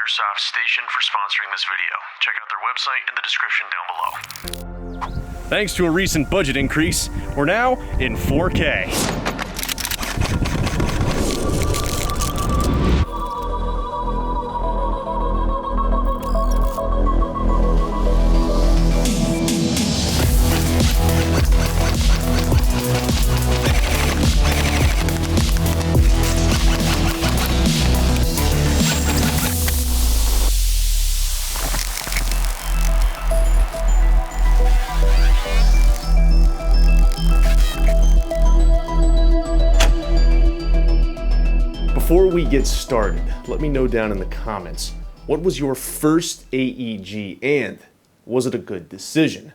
Airsoft Station for sponsoring this video. Check out their website in the description down below. Thanks to a recent budget increase, we're now in 4K. Before we get started, let me know down in the comments, what was your first AEG and was it a good decision?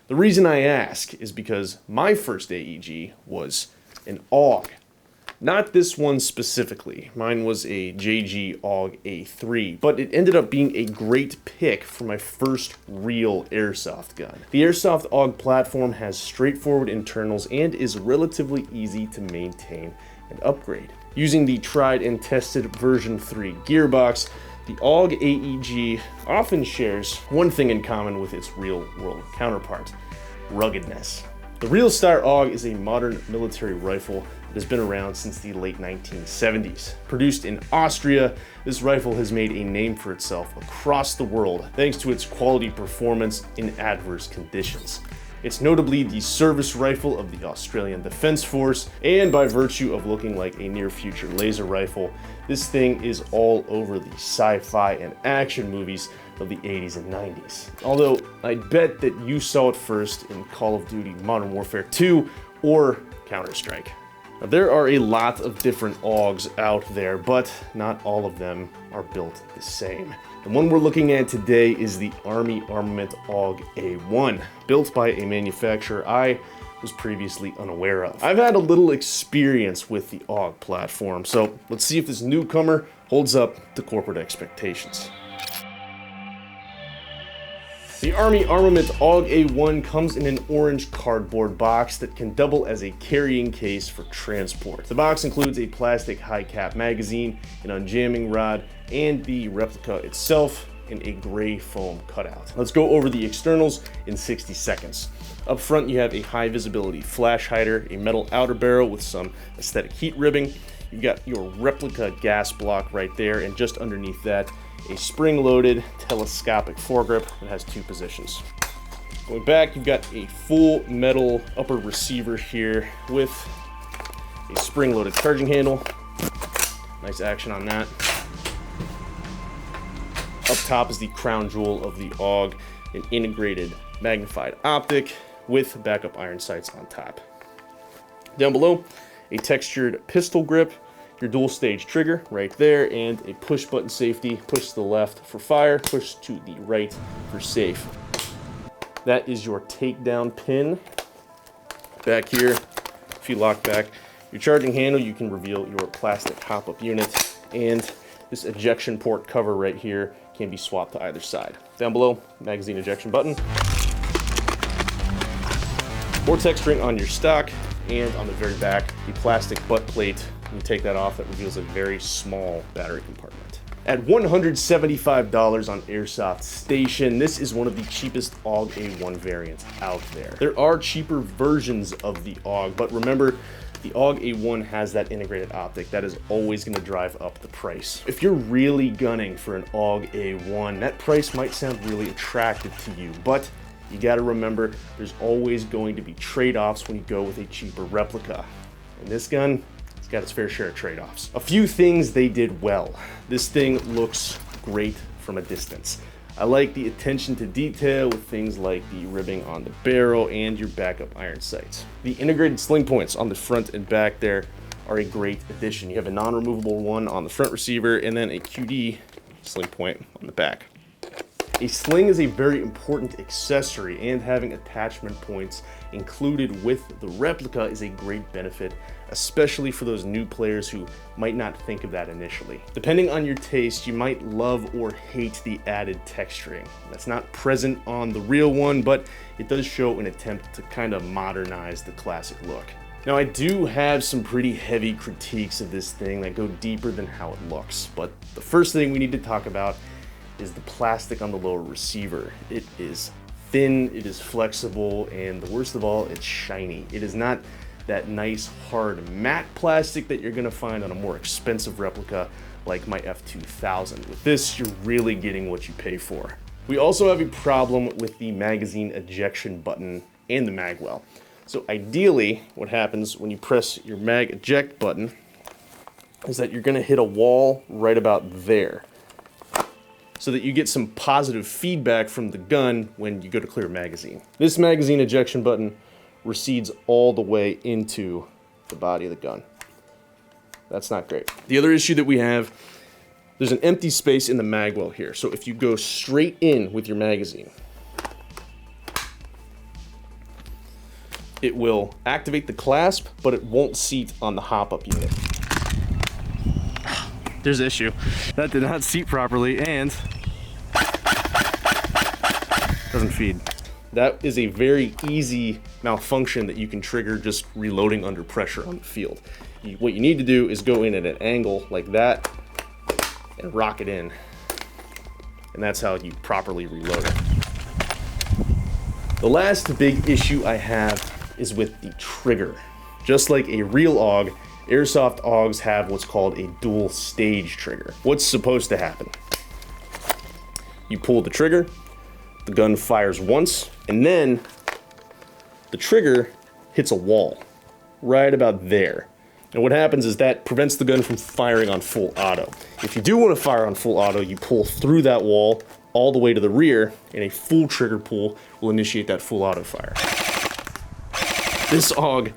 The reason I ask is because my first AEG was an AUG. Not this one specifically, mine was a JG AUG A3, but it ended up being a great pick for my first real airsoft gun. The Airsoft AUG platform has straightforward internals and is relatively easy to maintain and upgrade. Using the tried and tested version 3 gearbox, the AUG AEG often shares one thing in common with its real-world counterpart: ruggedness. The Realstar AUG is a modern military rifle that has been around since the late 1970s. Produced in Austria, this rifle has made a name for itself across the world thanks to its quality performance in adverse conditions. It's notably the service rifle of the Australian Defence Force, and by virtue of looking like a near-future laser rifle, this thing is all over the sci-fi and action movies of the 80s and 90s. Although, I bet that you saw it first in Call of Duty Modern Warfare 2 or Counter-Strike. Now, there are a lot of different AUGs out there, but not all of them are built the same. The one we're looking at today is the Army Armament AUG A1, built by a manufacturer I was previously unaware of. I've had a little experience with the AUG platform, so let's see if this newcomer holds up to corporate expectations. The Army Armament AUG A1 comes in an orange cardboard box that can double as a carrying case for transport. The box includes a plastic high-cap magazine, an unjamming rod, and the replica itself in a gray foam cutout. Let's go over the externals in 60 seconds. Up front, you have a high visibility flash hider, a metal outer barrel with some aesthetic heat ribbing. You've got your replica gas block right there, and just underneath that, a spring-loaded telescopic foregrip that has two positions. Going back, you've got a full metal upper receiver here with a spring-loaded charging handle. Nice action on that. Up top is the crown jewel of the AUG, an integrated magnified optic with backup iron sights on top. Down below, a textured pistol grip, your dual stage trigger right there, and a push button safety. Push to the left for fire, push to the right for safe. That is your takedown pin. Back here, if you lock back your charging handle, you can reveal your plastic hop-up unit, and this ejection port cover right here can be swapped to either side. Down below, magazine ejection button. Vortex ring on your stock, and on the very back, the plastic butt plate. When you take that off, that reveals a very small battery compartment. At $175 on Airsoft Station, this is one of the cheapest AUG A1 variants out there. There are cheaper versions of the AUG, but remember, the AUG A1 has that integrated optic that is always going to drive up the price. If you're really gunning for an AUG A1, that price might sound really attractive to you, but you got to remember there's always going to be trade-offs when you go with a cheaper replica. And this gun, it's got its fair share of trade-offs. A few things they did well. This thing looks great from a distance. I like the attention to detail with things like the ribbing on the barrel and your backup iron sights. The integrated sling points on the front and back there are a great addition. You have a non-removable one on the front receiver and then a QD sling point on the back. A sling is a very important accessory, and having attachment points included with the replica is a great benefit, especially for those new players who might not think of that initially. Depending on your taste, you might love or hate the added texturing. That's not present on the real one, but it does show an attempt to kind of modernize the classic look. Now, I do have some pretty heavy critiques of this thing that go deeper than how it looks, but the first thing we need to talk about is the plastic on the lower receiver. It is thin, it is flexible, and the worst of all, it's shiny. It is not that nice hard matte plastic that you're gonna find on a more expensive replica like my F2000. With this, you're really getting what you pay for. We also have a problem with the magazine ejection button and the Magwell. So ideally, what happens when you press your mag eject button is that you're gonna hit a wall right about there, so that you get some positive feedback from the gun when you go to clear a magazine. This magazine ejection button recedes all the way into the body of the gun. That's not great. The other issue that we have, there's an empty space in the Magwell here. So if you go straight in with your magazine, it will activate the clasp, but it won't seat on the hop-up unit. There's an issue. That did not seat properly and doesn't feed. That is a very easy malfunction that you can trigger just reloading under pressure on the field. What you need to do is go in at an angle like that and rock it in. And that's how you properly reload it. The last big issue I have is with the trigger. Just like a real AUG, Airsoft AUGs have what's called a dual stage trigger. What's supposed to happen? You pull the trigger, the gun fires once, and then the trigger hits a wall right about there. And what happens is that prevents the gun from firing on full auto. If you do want to fire on full auto, you pull through that wall all the way to the rear, and a full trigger pull will initiate that full auto fire. This AUG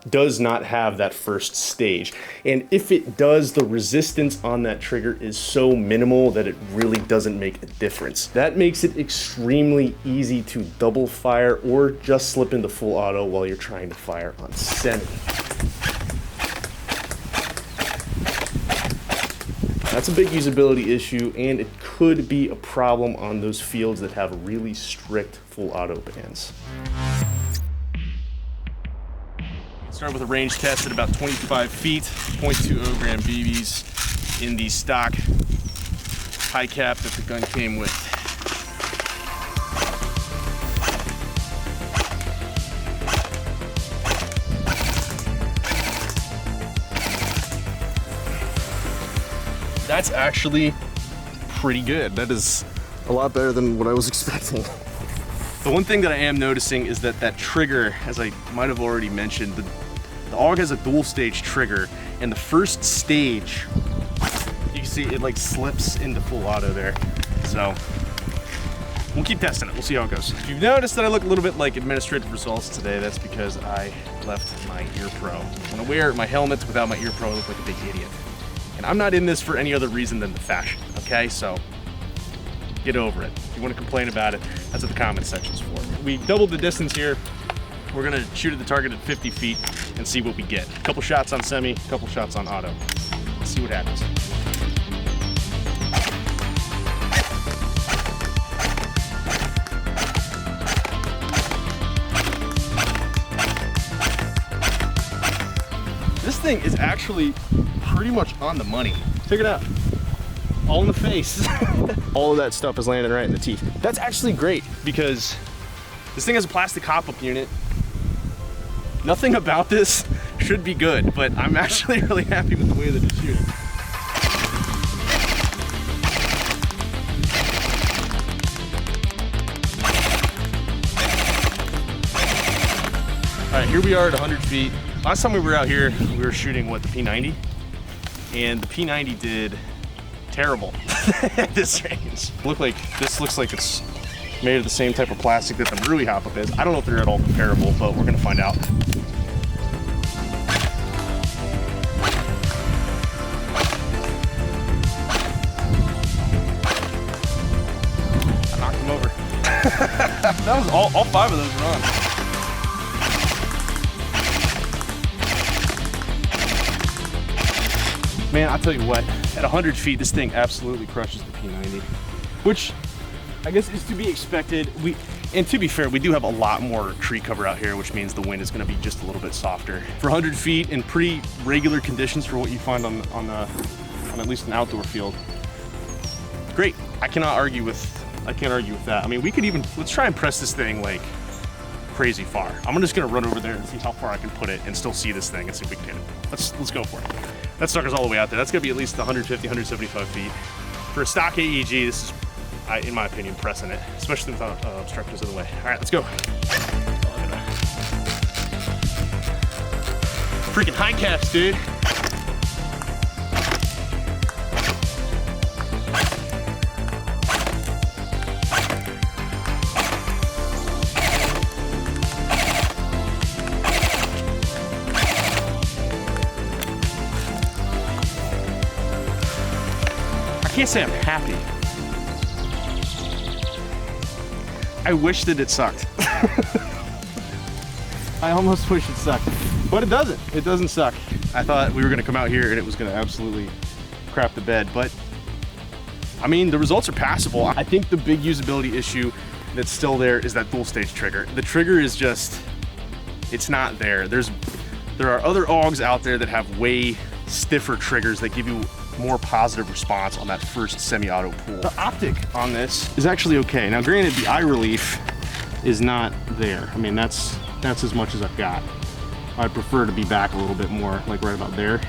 does not have that first stage, and if it does, the resistance on that trigger is so minimal that it really doesn't make a difference. That makes it extremely easy to double fire or just slip into full auto while you're trying to fire on semi. That's a big usability issue, and it could be a problem on those fields that have really strict full auto bans. Start with a range test at about 25 feet, 0.20 gram BBs in the stock high cap that the gun came with. That's actually pretty good. That is a lot better than what I was expecting. The one thing that I am noticing is that that trigger, as I might have already mentioned, the AUG has a dual stage trigger, and the first stage, you can see it like slips into full auto there. So we'll keep testing it. We'll see how it goes. If you've noticed that I look a little bit like administrative results today, that's because I left my ear pro. When I wear my helmet without my ear pro, I look like a big idiot. And I'm not in this for any other reason than the fashion, okay? So get over it. If you want to complain about it, that's what the comment section's for. We doubled the distance here. We're gonna shoot at the target at 50 feet and see what we get. A couple shots on semi, a couple shots on auto. Let's see what happens. This thing is actually pretty much on the money. Check it out. All in the face. All of that stuff is landing right in the teeth. That's actually great because this thing has a plastic hop-up unit. Nothing about this should be good, but I'm actually really happy with the way that it's shooting. All right, here we are at 100 feet. Last time we were out here, we were shooting, what, the P90? And the P90 did terrible at this range. This looks like it's made of the same type of plastic that the Marui hop-up is. I don't know if they're at all comparable, but we're gonna find out. I knocked him over. That was all 5 of those were on. Man, I'll tell you what, at 100 feet, this thing absolutely crushes the P90, which I guess is to be expected. And to be fair, we do have a lot more tree cover out here, which means the wind is gonna be just a little bit softer. For 100 feet in pretty regular conditions for what you find on at least an outdoor field, Great. I can't argue with that. I mean, we could even, let's try and press this thing like crazy far. I'm just gonna run over there and see how far I can put it and still see this thing and see if we can hit it. Let's go for it. That sucker's all the way out there. That's gonna be at least 150, 175 feet. For a stock AEG, this is, in my opinion, pressing it, especially without obstructors in the way. All right, let's go. Freaking high caps, dude. I can't say I'm happy. I wish that it sucked. I almost wish it sucked, but it doesn't. It doesn't suck. I thought we were gonna come out here and it was gonna absolutely crap the bed, but I mean, the results are passable. I think the big usability issue that's still there is that dual stage trigger. The trigger is just, it's not there. There are other AUGs out there that have way stiffer triggers that give you more positive response on that first semi-auto pull. The optic on this is actually okay. Now granted, the eye relief is not there. I mean, that's as much as I've got. I'd prefer to be back a little bit more, like right about there,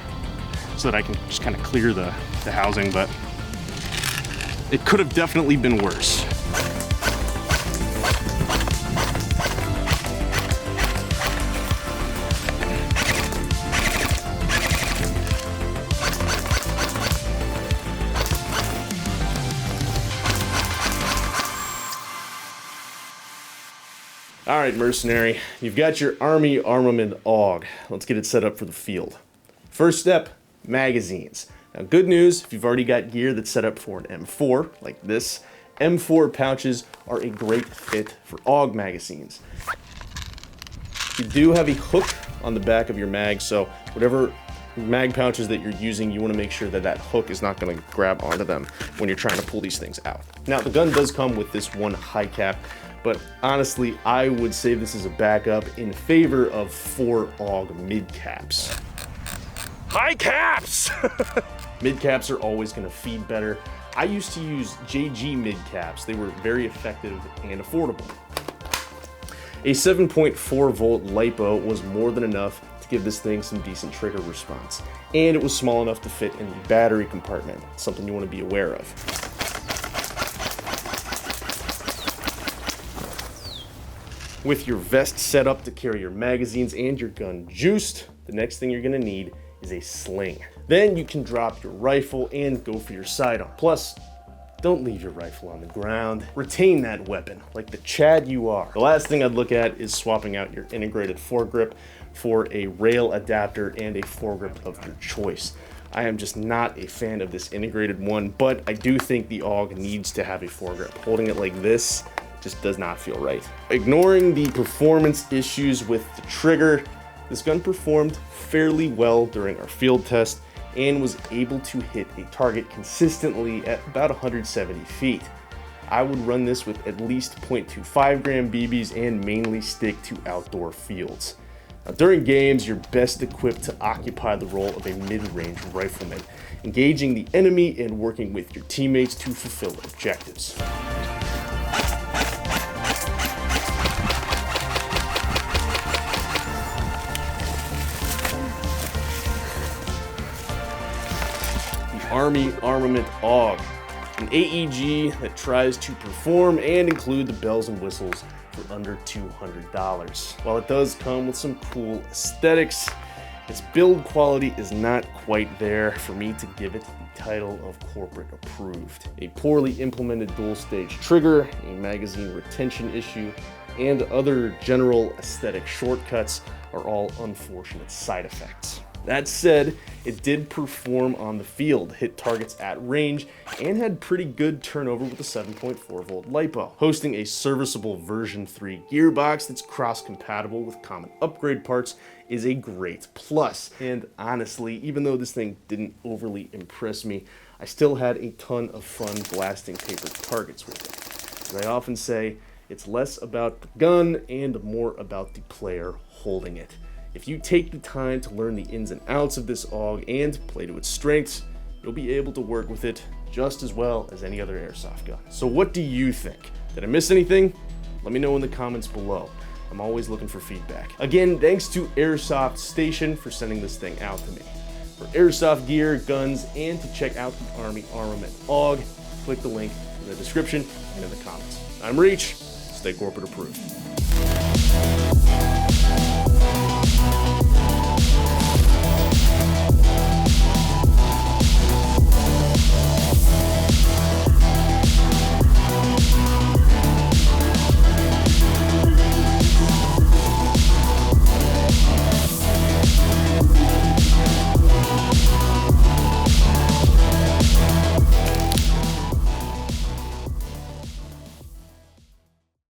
so that I can just kind of clear the housing, but it could have definitely been worse. All right, mercenary, you've got your Army Armament AUG. Let's get it set up for the field. First step, magazines. Now, good news, if you've already got gear that's set up for an M4, like this, M4 pouches are a great fit for AUG magazines. You do have a hook on the back of your mag, so whatever mag pouches that you're using, you want to make sure that that hook is not going to grab onto them when you're trying to pull these things out. Now, the gun does come with this one high cap, but honestly, I would say this is a backup in favor of 4 AUG mid caps. High caps! Mid caps are always going to feed better. I used to use JG mid caps. They were very effective and affordable. A 7.4 volt LiPo was more than enough to give this thing some decent trigger response. And it was small enough to fit in the battery compartment, something you want to be aware of. With your vest set up to carry your magazines and your gun juiced, the next thing you're gonna need is a sling. Then you can drop your rifle and go for your sidearm. Plus, don't leave your rifle on the ground. Retain that weapon like the Chad you are. The last thing I'd look at is swapping out your integrated foregrip for a rail adapter and a foregrip of your choice. I am just not a fan of this integrated one, but I do think the AUG needs to have a foregrip. Holding it like this just does not feel right. Ignoring the performance issues with the trigger, this gun performed fairly well during our field test and was able to hit a target consistently at about 170 feet. I would run this with at least 0.25 gram BBs and mainly stick to outdoor fields. Now, during games, you're best equipped to occupy the role of a mid-range rifleman, engaging the enemy and working with your teammates to fulfill objectives. Army Armament AUG, an AEG that tries to perform and include the bells and whistles for under $200. While it does come with some cool aesthetics, its build quality is not quite there for me to give it the title of corporate approved. A poorly implemented dual stage trigger, a magazine retention issue, and other general aesthetic shortcuts are all unfortunate side effects. That said, it did perform on the field, hit targets at range, and had pretty good turnover with a 7.4 volt LiPo. Hosting a serviceable version 3 gearbox that's cross-compatible with common upgrade parts is a great plus. And honestly, even though this thing didn't overly impress me, I still had a ton of fun blasting paper targets with it. As I often say, it's less about the gun and more about the player holding it. If you take the time to learn the ins and outs of this AUG and play to its strengths, you'll be able to work with it just as well as any other airsoft gun. So what do you think? Did I miss anything? Let me know in the comments below. I'm always looking for feedback. Again, thanks to Airsoft Station for sending this thing out to me. For airsoft gear, guns, and to check out the Army Armament AUG, click the link in the description and in the comments. I'm Reach. Stay corporate approved.